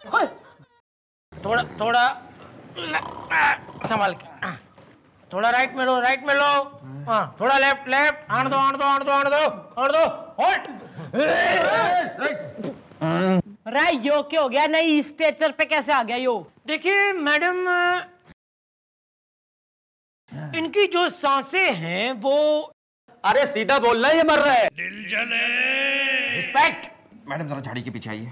थोड़ा थोड़ा संभाल के, थोड़ा राइट में लो, राइट में लो, हाँ थोड़ा लेफ्ट लेफ्ट, आने दो आने दो आने दो आने दो आने दो, होल्ड। रे यो क्या हो गया? नई स्टेचर पे कैसे आ गया यो? देखिए मैडम, इनकी जो सांसें हैं वो, अरे सीधा बोलना, ये मर रहा है। दिल जले। रिस्पेक्ट। मैडम जरा झाड़ी के पीछे आइए।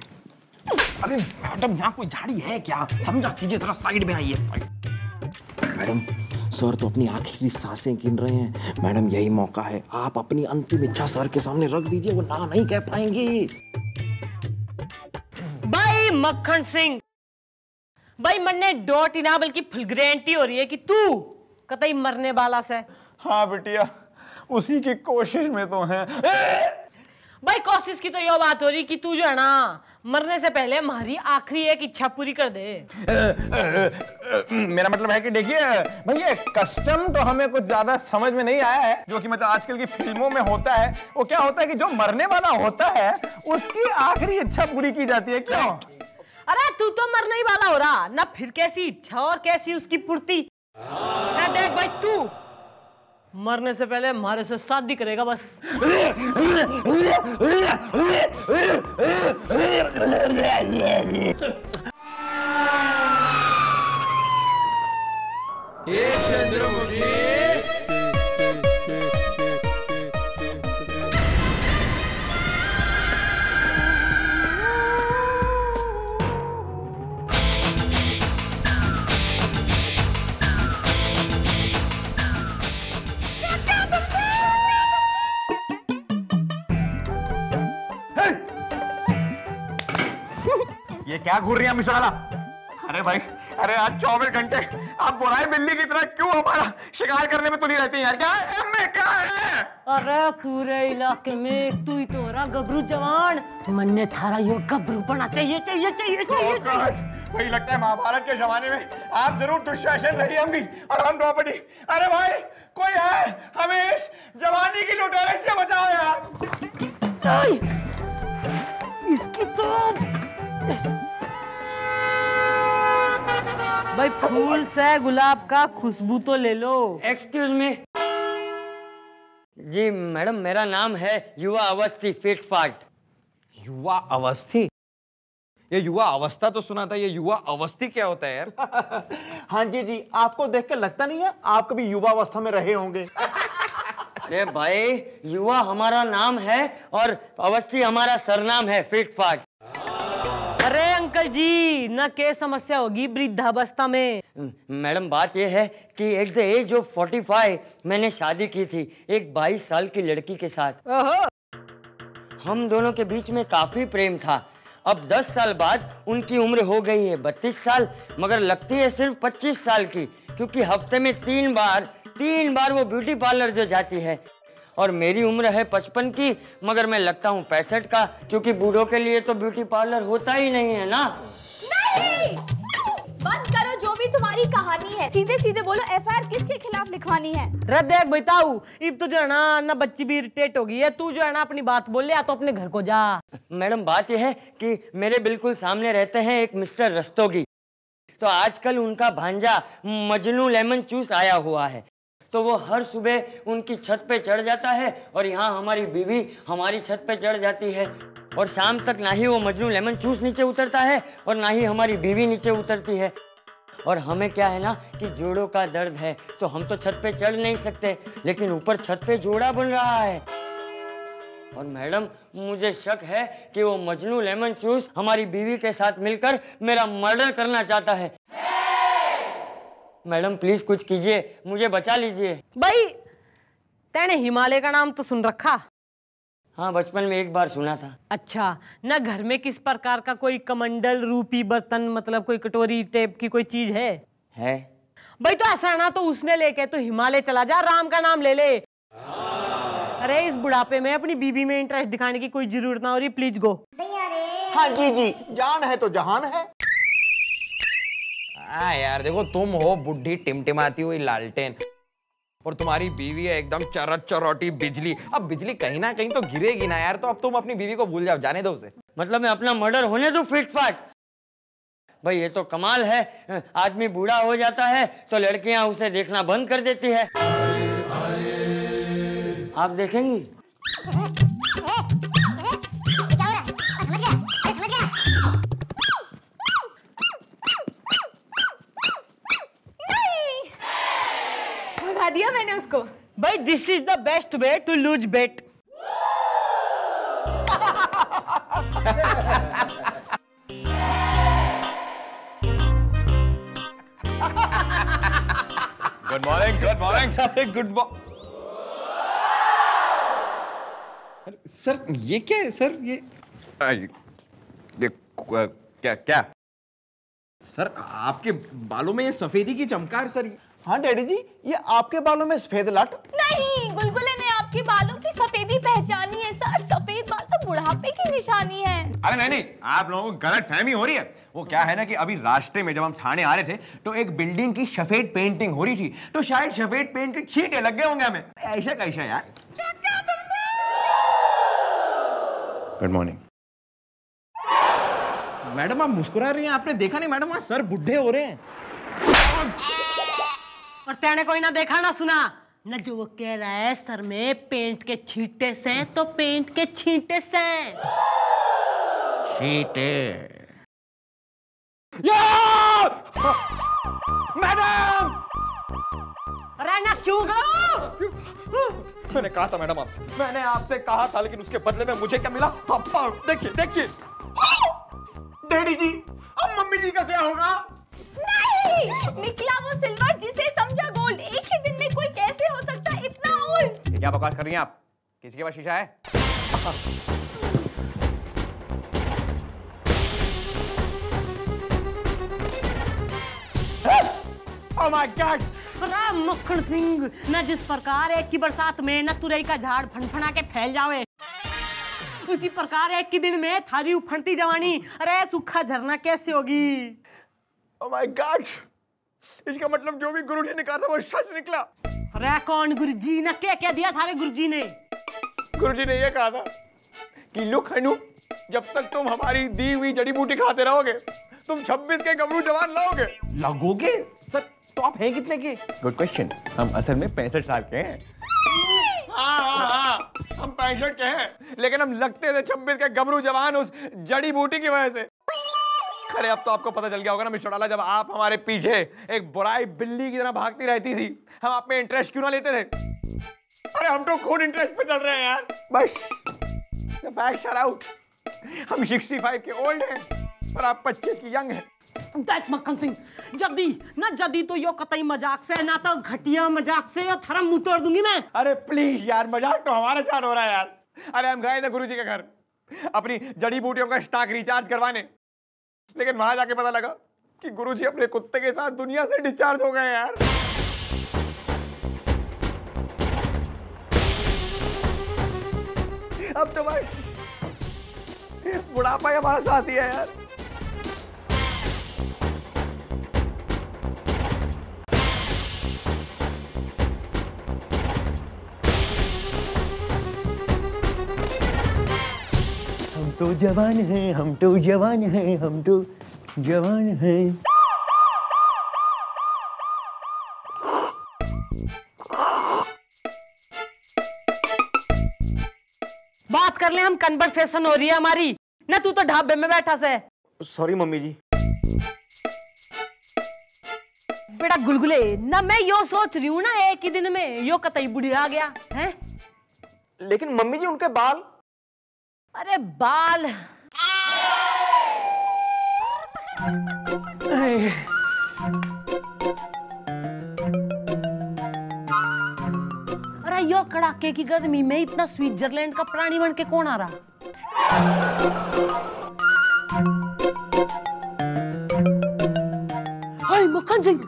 अरे मैडम यहाँ कोई झाड़ी है क्या? समझा कीजिए, जरा साइड में आइए, साइड। मैडम सर तो अपनी आखिरी सांसें गिन रहे हैं। मैडम यही मौका है, आप अपनी अंतिम इच्छा सर के सामने रख दीजिए, वो ना नहीं कह पाएंगे। भाई मक्खन सिंह, भाई मरने डॉट ही ना बल्कि फुल गारंटी हो रही है कि तू कतई मरने वाला से। हाँ बिटिया, उसी की कोशिश में तो हैं। भाई कोशिश की तो ये बात हो रही कि तू जो है ना मरने से पहले हमारी आखिरी एक इच्छा पूरी कर दे। मेरा मतलब है कि देखिए भैया, कस्टम तो हमें कुछ ज्यादा समझ में नहीं आया है, जो कि मतलब आजकल की फिल्मों में होता है। वो क्या होता है कि जो मरने वाला होता है उसकी आखिरी इच्छा पूरी की जाती है। क्यों? अरे तू तो मरने ही वाला हो रहा ना, फिर कैसी इच्छा और कैसी उसकी पूर्ति। ना देख भाई, तू मरने से पहले हमारे से शादी करेगा बस। चंद्रमुखी, ये क्या घूर रही है मिश्राला? अरे भाई, अरे आज 24 घंटे आप बुराई बिल्ली की तरह क्यों हमारा शिकार करने में तुली रहती है यार? क्या है? क्या है? अरे पूरे इलाके में तू ही तो रहा गबरू जवान। मन्ने थारा यो गबरू बना चाहिए चाहिए चाहिए चाहिए, चाहिए। वही लगता है महाभारत के जमाने में आप जरूर दुशासन रही होंगी और हम द्रौपदी। अरे भाई कोई है, हमें इस जवानी की लुटेरे से बचाओ यार। इसकी तो भाई फूल से गुलाब का खुशबू तो ले लो। एक्सक्यूज मी जी मैडम, मेरा नाम है युवा अवस्थी फिट फाट। युवा अवस्थी? ये युवा अवस्था तो सुना था, ये युवा अवस्थी क्या होता है यार? हाँ जी जी, आपको देख के लगता नहीं है आप कभी युवा अवस्था में रहे होंगे। अरे भाई, युवा हमारा नाम है और अवस्थी हमारा सरनाम है, फिट फाट। अरे अंकल जी, ना क्या समस्या होगी वृद्धावस्था में? मैडम बात यह है कि एट द एज ऑफ 45 मैंने शादी की थी एक 22 साल की लड़की के साथ। ओहो। हम दोनों के बीच में काफी प्रेम था। अब 10 साल बाद उनकी उम्र हो गई है 32 साल, मगर लगती है सिर्फ 25 साल की, क्योंकि हफ्ते में 3 बार वो ब्यूटी पार्लर जो जाती है। और मेरी उम्र है 55 की, मगर मैं लगता हूँ 65 का, क्योंकि बूढ़ों के लिए तो ब्यूटी पार्लर होता ही नहीं है ना। नहीं, बंद करो जो भी तुम्हारी कहानी है, सीधे सीधे बोलो एफआईआर किसके खिलाफ लिखवानी है? रे देख बताऊ, इब तो जो है ना बच्ची भी इरिटेट हो गई है। तू जो है ना अपनी बात बोल ले, या तो अपने घर को जा। मैडम बात यह है कि मेरे बिल्कुल सामने रहते हैं एक मिस्टर रस्तोगी। तो आजकल उनका भांजा मजनू लेमन चूस आया हुआ है, तो वो हर सुबह उनकी छत पे चढ़ जाता है और यहाँ हमारी बीवी हमारी छत पे चढ़ जाती है, और शाम तक ना ही वो मजनू लेमन चूस नीचे उतरता है और ना ही हमारी बीवी नीचे उतरती है। और हमें क्या है ना कि जोड़ों का दर्द है, तो हम तो छत पे चढ़ नहीं सकते, लेकिन ऊपर छत पे जोड़ा बन रहा है। और मैडम मुझे शक है कि वो मजनू लेमन चूस हमारी बीवी के साथ मिलकर मेरा मर्डर करना चाहता है। मैडम प्लीज कुछ कीजिए, मुझे बचा लीजिए। भाई तेने हिमालय का नाम तो सुन रखा? हाँ, बचपन में एक बार सुना था। अच्छा, ना घर में किस प्रकार का कोई कमंडल रूपी बर्तन, मतलब कोई कटोरी टाइप की कोई चीज है? भाई तो ऐसा ना, तो उसने लेके तो हिमालय चला जा, राम का नाम ले ले। अरे इस बुढ़ापे में अपनी बीबी में इंटरेस्ट दिखाने की कोई जरूरत ना हो रही, प्लीज गो। हाँ जी जी, जान है तो जहान है। हाँ यार देखो, तुम हो बुढ़ी टिमटिमाती हुई लालटेन, और तुम्हारी बीवी है एकदम चरट चरौटी बिजली। अब बिजली कहीं ना कहीं तो गिरेगी ना यार, तो अब तुम अपनी बीवी को भूल जाओ, जाने दो उसे। मतलब मैं अपना मर्डर होने दूं फिट फाट? भाई ये तो कमाल है, आदमी बूढ़ा हो जाता है तो लड़कियां उसे देखना बंद कर देती है। आप देखेंगी? नहीं, भगा दिया मैंने उसको। भाई this is the best way to lose bet. Good morning, good morning. अरे गुड मॉर्निंग सर, ये क्या है सर? ये क्या क्या सर, आपके बालों में ये सफेदी की चमकार सर। हाँ डैडी जी, ये आपके बालों में सफेद लट। नहीं, गुलगुले ने आपके बालों की सफेदी पहचानी है सर। सफेद बाल तो बुढ़ापे की निशानी है। अरे नहीं नहीं, आप लोगों को गलत फहमी हो रही है। वो क्या है ना कि अभी रास्ते में जब हम थाने आ रहे थे तो एक बिल्डिंग की सफेद पेंटिंग हो रही थी, तो शायद सफेद पेंट के छींटे लग गए होंगे हमें। ऐसा कैसा यार? गुड मॉर्निंग मैडम, आप मुस्कुरा रही हैं, आपने देखा नहीं मैडम, वहाँ सर बुढ़े हो रहे हैं। और तेने कोई ना देखा ना सुना न, जो वो कह रहा है सर में पेंट के छींटे से, तो पेंट के छींटे से। छींटे मैडम! अरे ना क्यों गो? मैंने कहा था मैडम आपसे, मैंने आपसे कहा था, लेकिन उसके बदले में मुझे क्या मिला? थप्पड़। देखिए देखिए। डैडी जी, अब मम्मी जी का क्या होगा? नहीं, निकला वो सिल्वर जिसे समझा गोल्ड। एक ही दिन में कोई कैसे हो सकता है इतना ओल्ड? क्या बकवास कर रही हैं आप? किसी के पास शीशा है? Oh my God! अरे मक्खन सिंह, न जिस प्रकार एक की बरसात में न तुरई का झाड़ फनफना के फैल जावे, उसी प्रकार एक की दिन में थारी उफनती जवानी अरे सूखा झरना कैसे होगी? Oh my God! इसका मतलब जो भी गुरुजी ने कहा था वो सच निकला। अरे कौन गुरुजी ने क्या दिया थारे गुरुजी ने? गुरुजी ने ये कहा था कि लुक हनु, जब तक तुम हमारी दी हुई जड़ी बूटी खाते रहोगे तुम 26 के गबरू जवान लाओगे। लगोगे सर? तो आप हैं कितने के? Good question. हम असल में 65 साल के हैं। हाँ, हम 65 के हैं, लेकिन हम लगते थे 26 के गबरू जवान उस जड़ी बूटी की वजह से। अरे अब तो आपको पता चल गया होगा ना मिस्टर डाला, जब आप हमारे पीछे एक बुराई बिल्ली की तरह भागती रहती थी, हम आप में इंटरेस्ट क्यों ना लेते थे? अरे हम तो खुद इंटरेस्ट पे चल रहे हैं यार। बस the facts are out. हम 65 के ओल्ड हैं और आप 25 की यंग हैं। दैट मक्खन सिंह, जदी तो यो कतई मजाक से, ना तो घटिया मजाक से या थरम मुंह तोड़ दूंगी मैं। अरे प्लीज यार, मजाक तो हमारे साथ हो रहा है यार। अरे हम गए थे गुरुजी के घर अपनी जड़ी बूटियों का स्टॉक रिचार्ज करवाने, लेकिन वहां जाके पता लगा कि गुरुजी अपने कुत्ते के साथ दुनिया से डिस्चार्ज हो गए यार। अब तो बस बुढ़ापा ही हमारा साथ ही है यार। हम तो जवान हैं, हम तो जवान हैं, हम तो जवान हैं। बात कर ले, हम कन्वर्सेशन हो रही है हमारी ना, तू तो ढाबे में बैठा से। सॉरी मम्मी जी। बेटा गुलगुले ना, मैं यो सोच रही हूँ ना, एक ही दिन में यो कतई बुढ़िया गया है। लेकिन मम्मी जी उनके बाल। अरे बाल अरे यो कड़ाके की गर्मी में इतना स्विट्जरलैंड का प्राणी बन के कौन आ रहा? हाय मक्खन सिंह,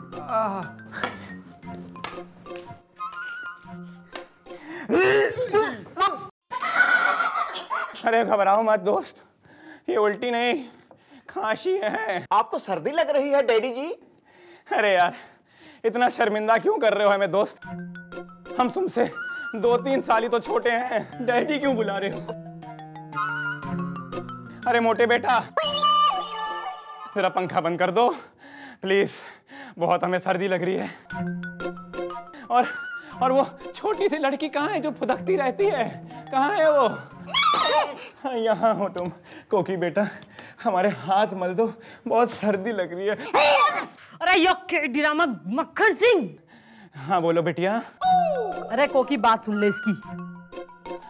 अरे घबराओ मत दोस्त, ये उल्टी नहीं खांसी है। आपको सर्दी लग रही है डैडी जी? अरे यार इतना शर्मिंदा क्यों कर रहे हो हमें दोस्त? हम तुमसे 2-3 साल ही तो छोटे हैं, डैडी क्यों बुला रहे हो? अरे मोटे बेटा, जरा पंखा बंद कर दो प्लीज, बहुत हमें सर्दी लग रही है। और वो छोटी सी लड़की कहाँ है जो फुदकती रहती है, कहाँ है वो? हाँ, यहाँ हो तुम। कोकी बेटा हमारे हाथ मल दो, बहुत सर्दी लग रही है। अरे यो ड्रामा मक्खन सिंह। हाँ बोलो बेटिया। अरे कोकी बात सुन ले इसकी।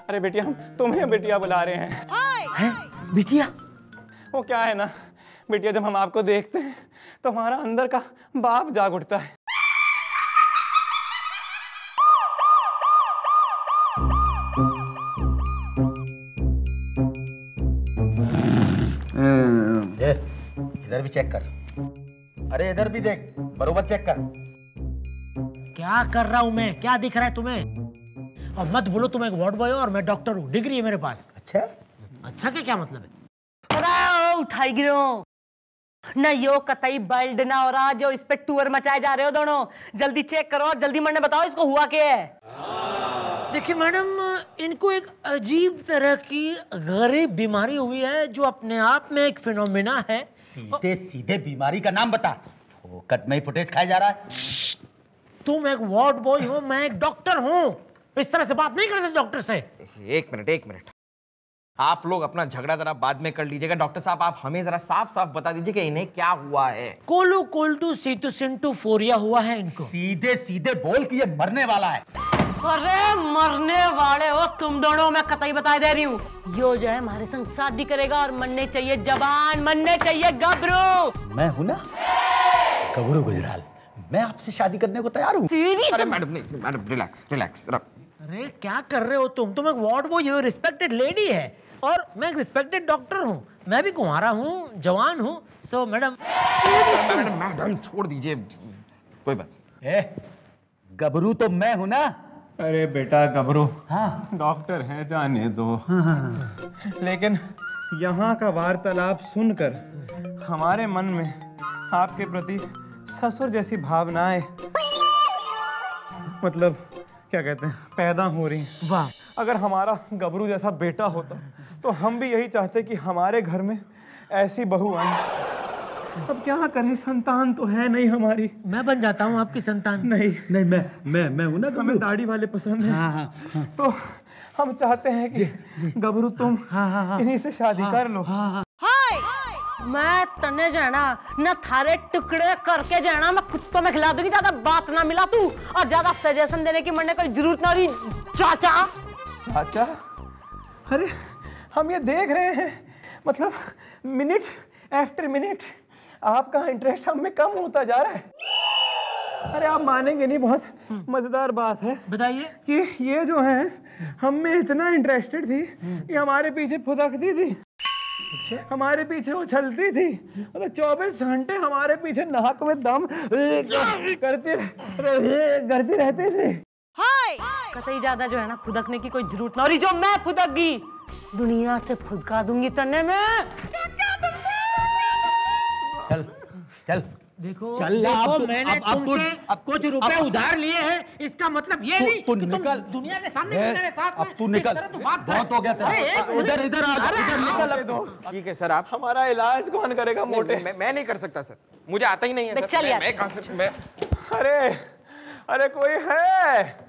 अरे बेटिया हम तुम्हें बेटिया बुला रहे हैं। हैं? बिटिया? वो क्या है ना बेटिया, जब हम आपको देखते हैं तो हमारा अंदर का बाप जाग उठता है। इधर भी चेक कर। अरे इधर भी देख, बरोबर चेक कर। क्या कर रहा हूं मैं? क्या दिख रहा है तुम्हें? और मत बोलो तुम एक वार्ड बॉय हो और मैं डॉक्टर हूँ, डिग्री है मेरे पास। अच्छा अच्छा क्या मतलब है? अरे उठाई गिरो ना, यो कतई बल्ड ना हो रहा जो इस पे टूर मचाए जा रहे हो दोनों। जल्दी चेक करो, जल्दी मरने बताओ इसको हुआ क्या है। देखिए मैडम, इनको एक अजीब तरह की गरीब बीमारी हुई है जो अपने आप में एक फिनोमेना है। सीधे सीधे बीमारी का नाम बता, फोकट में ही फुटेज खाया जा रहा है। तुम एक वार्ड बॉय हो, मैं एक डॉक्टर हूँ, इस तरह से बात नहीं करते डॉक्टर से। एक मिनट, आप लोग अपना झगड़ा जरा बाद में कर लीजिएगा। डॉक्टर साहब आप हमें जरा साफ साफ बता दीजिए कि इन्हें क्या हुआ है। कोलू कोल्टू सीटू सिंटू फोरिया हुआ है इनको। सीधे सीधे बोल कि ये मरने वाला है। अरे मरने वाले हो तुम दोनों, मैं कतई बता दे रही हूँ। यो जो है हमारे संग शादी करेगा और मरने चाहिए जवान, मरने चाहिए गबरू। मैं हूं ना गबरू गुजराल, मैं आपसे शादी करने को तैयार हूँ। अरे मैडम रिलैक्स। अरे क्या कर रहे हो तुम एक वार्ड बॉय हो, रिस्पेक्टेड लेडी है और मैं एक रिस्पेक्टेड डॉक्टर हूँ। मैं भी कुंवारा हूँ, जवान हूँ। सो मैडम छोड़ दीजिए, कोई बात। गबरू तो मैं हूं ना। अरे बेटा गबरू, हाँ डॉक्टर है जाने दो। लेकिन यहाँ का वार्तालाप सुनकर हमारे मन में आपके प्रति ससुर जैसी भावनाएं, मतलब क्या कहते हैं, पैदा हो रही हैं। वाह, अगर हमारा गबरू जैसा बेटा होता तो हम भी यही चाहते कि हमारे घर में ऐसी बहू आए। अब क्या करें, संतान तो है नहीं हमारी। मैं बन जाता हूँ आपकी संतान। नहीं मैं हूं ना। हमें दाढ़ी वाले पसंद हैं। हाँ। तो हम चाहते हैं कि गबरू तुम इन्हीं से शादी कर लो। मैं तने जाना न थारे टुकड़े करके जाना, मैं कुत्तों में खिला दूंगी। ज्यादा बात ना मिला तू, और ज्यादा सजेशन देने की मरने कोई जरूरत ना रही। चाचा, अरे हम ये देख रहे हैं, मतलब मिनट आफ्टर मिनट आपका इंटरेस्ट हम में कम होता जा रहा है। अरे आप मानेंगे नहीं, बहुत मजेदार बात है। बताइए। कि ये जो है हम में इतना इंटरेस्टेड थी कि हमारे पीछे फुदकती थी, हमारे पीछे उछलती थी, मतलब 24 घंटे हमारे पीछे नाक में दम करती रहती थी। कतई ज्यादा जो है ना फुदकने की कोई जरूरत ना हो रही, जो मैं फुदक गई दुनिया से फुदका दूंगी तने में। चल देखो मैंने तुमसे कुछ रुपए उधार लिए हैं, इसका मतलब ये नहीं कि तुम दुनिया के सामने मेरे साथ में तू निकल, बहुत हो गया तेरा। इधर आ, निकल दो। ठीक है सर, आप हमारा इलाज कौन करेगा मोटे? मैं नहीं कर सकता सर, मुझे आता ही नहीं है सर। चल यार। मैं कहां से मैं अरे कोई है?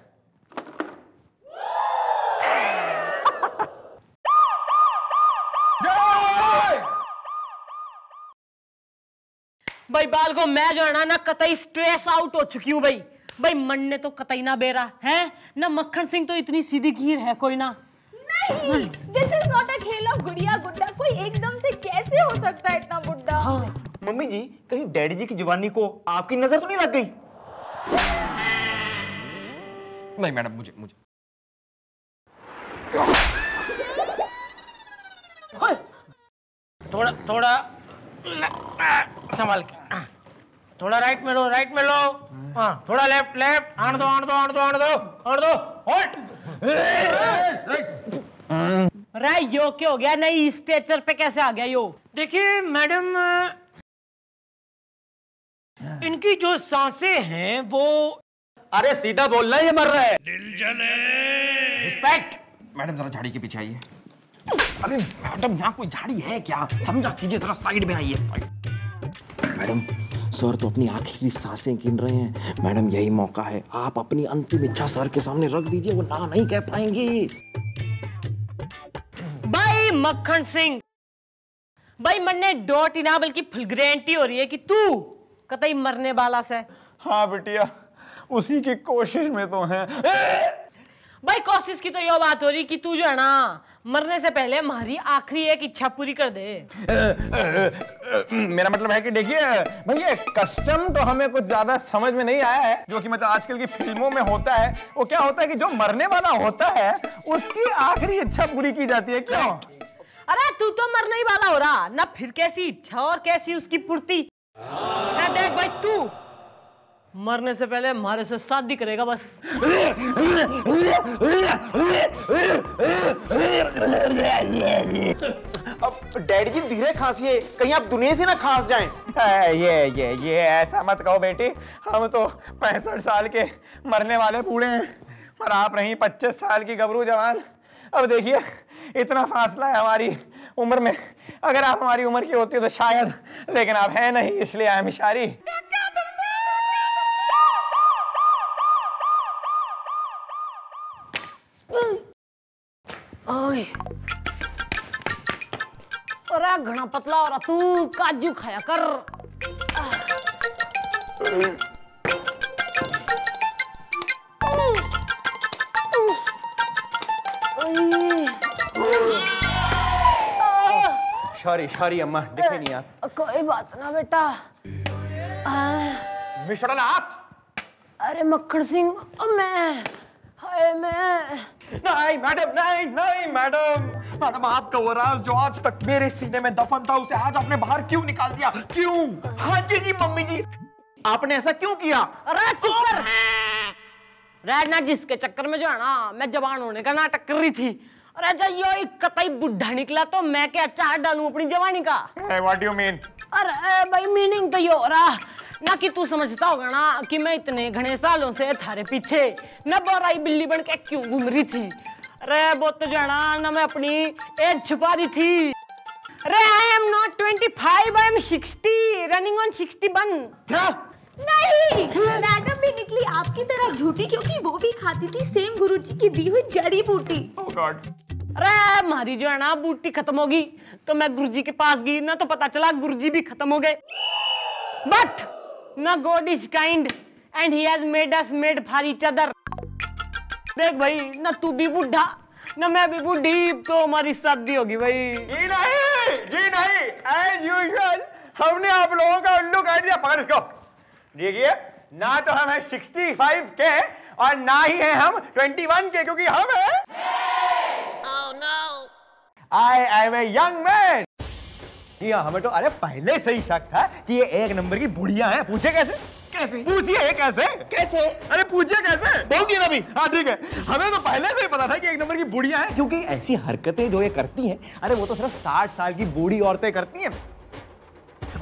भाई बाल को मैं जो है ना कतई स्ट्रेस आउट हो चुकी हूँ भाई मन्ने तो कतई ना बेरा है ना, मक्खन सिंह तो इतनी सीधी खीर है कोई ना। नहीं, दिस इज नॉट अ खेल ऑफ गुड़िया गुड्डा। कोई एकदम से कैसे हो सकता है इतना बुड्ढा? मम्मी जी, कहीं डैडी जी की जवानी को आपकी नजर तो नहीं लग गई? नहीं मैडम, मुझे थोड़ा संभाल के, थोड़ा राइट में लो, हाँ थोड़ा लेफ्ट, आन दो, होल्ड। अरे यो क्या हो गया, नई स्टेचर पे कैसे आ गया यो? देखिए मैडम, इनकी जो सांसें हैं वो, अरे सीधा बोलना, ये मर रहा है। रिस्पेक्ट। मैडम जरा झाड़ी के पीछे आइए। अरे मैडम यहाँ कोई झाड़ी है क्या? समझा कीजिए, जरा साइड में आइए, साइड। मैडम सर तो अपनी आखिरी सांसें गिन रहे हैं। मैडम यही मौका है, आप अपनी अंतिम इच्छा सर के सामने रख दीजिए, वो ना नहीं कह पाएंगे। भाई मक्खन सिंह, भाई मरने डॉट इना बल्कि फुल गारंटी हो रही है कि तू कतई मरने वाला से। हाँ बिटिया, उसी की कोशिश में तो हैं। भाई कोशिश की तो ये बात हो रही कि तू जो है ना मरने से पहले हमारी आखिरी एक इच्छा पूरी कर दे। मेरा मतलब है कि देखिए भैया, कस्टम तो हमें कुछ ज्यादा समझ में नहीं आया है, जो कि मतलब आजकल की फिल्मों में होता है। वो क्या होता है कि जो मरने वाला होता है उसकी आखिरी इच्छा पूरी की जाती है। क्यों? अरे तू तो मरने ही वाला हो रहा ना, फिर कैसी इच्छा और कैसी उसकी पूर्ति। देख भाई, तू मरने से पहले हमारे से शादी करेगा बस। अब डैडी जी धीरे खांसिए, कहीं आप दुनिया से ना खांस जाएं। ये ऐसा मत कहो बेटी, हम तो 65 साल के मरने वाले बूढ़े हैं, पर आप रही 25 साल की गबरू जवान। अब देखिए इतना फासला है हमारी उम्र में, अगर आप हमारी उम्र की होती तो शायद, लेकिन आप हैं नहीं, इसलिए आई एम सॉरी। अरे घना पतला हो रहा तू, काजू खाया कर। सॉरी अम्मा, देखे नहीं आप। कोई बात ना बेटा। मिश्रा आप। अरे मक्खन सिंह, मैं नहीं मैडम, नहीं मैडम, आपका वो राज जो आज तक मेरे सीने में दफन था, उसे आज आपने बाहर क्यों निकाल दिया? क्यों? हाँ जी मम्मी जी, आपने ऐसा क्यों किया? अरे चुप कर। रहना जिसके चक्कर में जो है ना मैं जवान होने का नाटक कर रही थी। अरे जब ये कतई बुढ़ा निकला तो मैं क्या चाट डालूं अपनी जवानी का? What do you mean? अरे भाई मीनिंग तो ये हो रहा ना कि तू समझता होगा ना कि मैं इतने घने सालों से थारे पीछे न बोराई बिल्ली बन के क्यों घूम रही थी। अरे वो तो जो है ना मैं अपनी एज छुपा दी थी। अरे I am not 25, I am 60, running on 61। क्या? नहीं, मैडम भी निकली आपकी तरह झूठी, क्योंकि वो भी खाती थी सेम गुरुजी की दी हुई जड़ी बूटी। Oh God. अरे हमारी जो है ना बूटी खत्म होगी तो मैं गुरुजी के पास गई ना, तो पता चला गुरुजी भी खत्म हो गए। बट ना God is kind and he has made us made for each other. देख भाई, ना तू भी बूढ़ा ना मैं भी बूढ़ी, तो हमारी शादी होगी भाई। जी नहीं, एज यूजुअल हमने आप लोगों का उल्लू काट दिया। पकड़ इसको। देखिए, ना तो हम हैं 65 के और ना ही हैं हम 21 के, क्योंकि हम हैं I am a young man। जी हाँ, हमें तो अरे पहले से ही शक था कि ये एक नंबर की बुढ़िया हैं। पूछे कैसे? पूछिए कैसे? अरे पूछिए कैसे? बोल दिया ना अभी। हाँ ठीक है, हमें तो पहले से ही पता था कि एक नंबर की बुढ़िया हैं, क्योंकि ऐसी हरकतें जो ये करती हैं, अरे वो तो सिर्फ 60 साल की बूढ़ी औरतें करती हैं।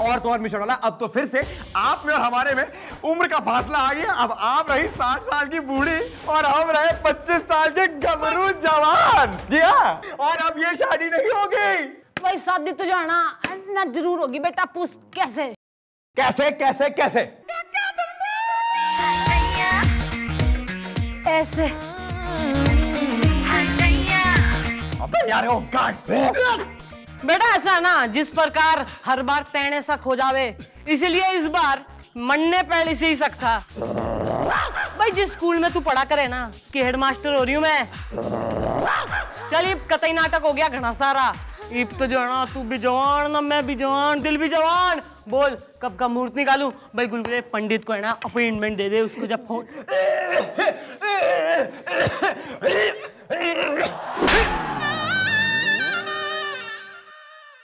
और तो और मिस्टर वाला, अब तो फिर से आप में और हमारे में उम्र का फासला आ गया। अब आप रही 60 साल की बूढ़ी और हम रहे 25 साल के गबरू जवान। जी हाँ, और अब ये शादी नहीं होगी भाई। शादी तो जो है ना जरूर होगी बेटा। पूछ कैसे? ऐसे। अबे यार, ओ गॉड। बेटा ऐसा ना जिस प्रकार हर बार तैने शक हो जावे, इसलिए इस बार मरने पहले से ही शक था। भाई जिस स्कूल में तू पढ़ा करे ना कि हेडमास्टर हो रही हूं मैं। चलिए कतई नाटक हो गया घना सारा। इब तो जो है ना तू भी जवान ना मैं भी जवान, दिल भी जवान। बोल कब का मुहूर्त निकालूं? भाई गुलगुले पंडित को है ना अपॉइंटमेंट दे दे उसको जब फोन।